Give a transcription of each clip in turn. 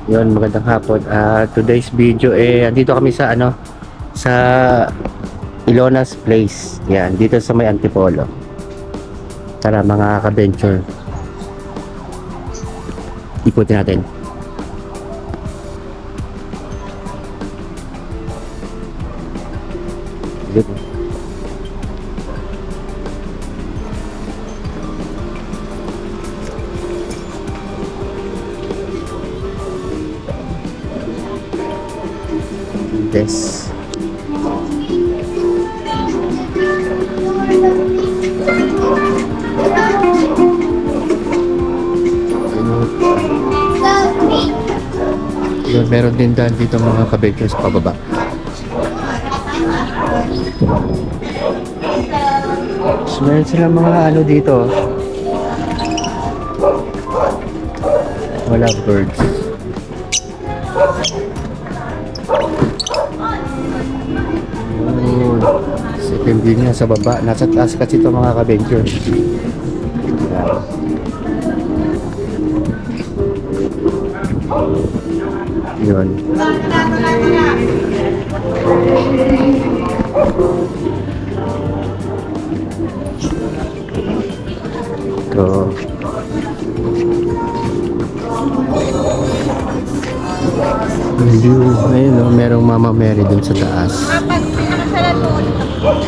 Yun, magandang hapon. Today's video andito kami sa sa Ilona's Place. Yan, dito sa may Antipolo. Tara mga ka-venture. Ikutin natin. Dito. Yes. Yun, meron din daan dito mga ka-venture sa pababa. So, meron silang mga dito. Wala birds. Second view niya sa baba. Nasa taas kasi ito mga ka-venture. Yun. Ito. View. Ayun o, merong Mama Mary dun sa taas. Wow.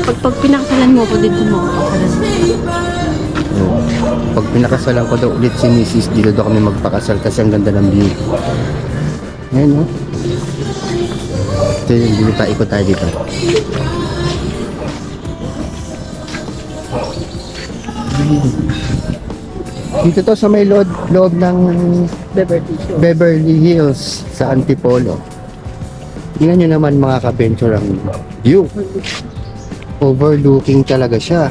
Pag pinakasalan mo ako dito mo. Pag pinakasalan ko daw ulit si Mrs. dito daw kami magpakasal kasi ang ganda ng view. Ayan o. Ito yung view, ikot tayo dito. Dito to sa may loob ng Beverly Hills sa Antipolo. Tingnan nyo naman mga ka-venture ang view. Overlooking talaga siya.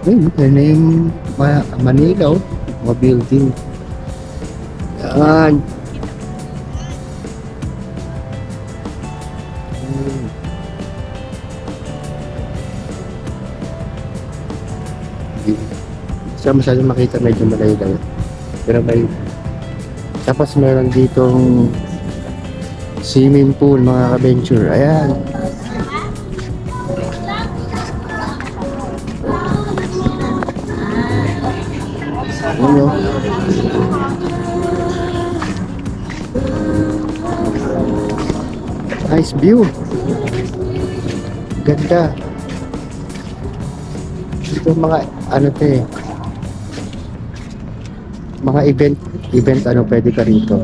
Ayun na yung Manila, mga building. Yan. Siya masyadong makita, medyo malayo lang. Pero may tapos meron ditong swimming pool mga ka-venture. Ayan. Ano? Nice view. Ganda. Ito mga mga event pwede ka rito.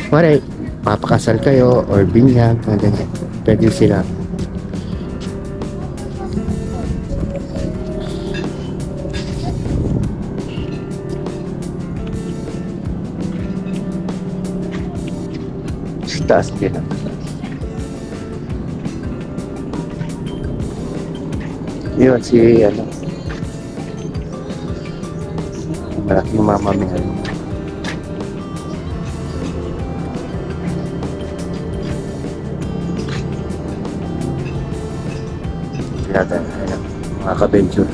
Pare, papakasal kayo or binyag, mga ganyan. Pwede sila. Sa taas din. Yun, si malaking Mama Mary. Ayan, mga ka-venture.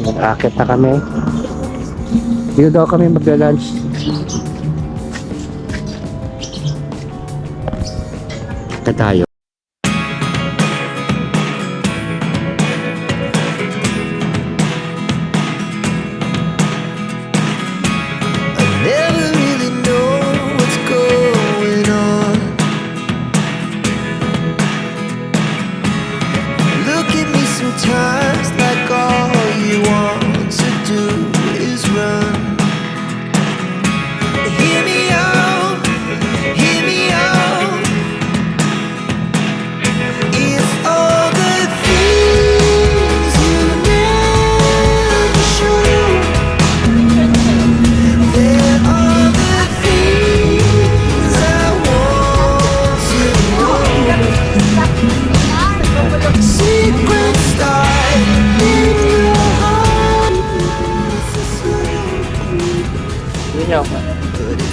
Mag-akit na kami. Dito daw kami magla-lunch. Ito tayo.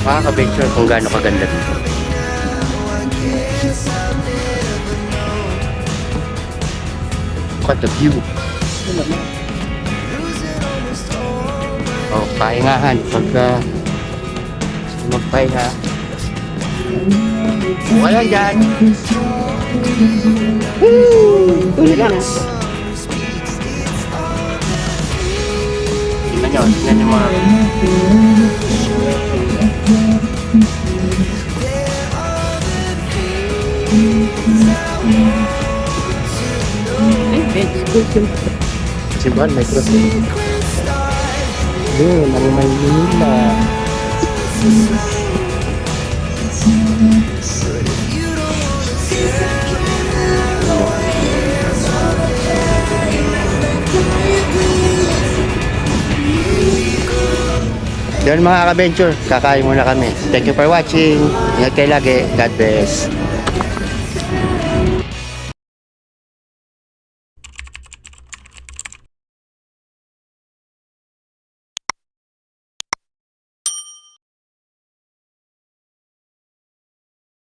makaka-venture kung gaano kaganda dito. What a view. Oh, pahingahan pagka magpahinga. Wala dyan. Relax. Tingnan nyo mga Ay, bed school yung simbahan, may cross. Yun, ang Maynila. Yun mga ka-venture, kakain muna kami. Thank you for watching. Ingat kayo lagi. God bless.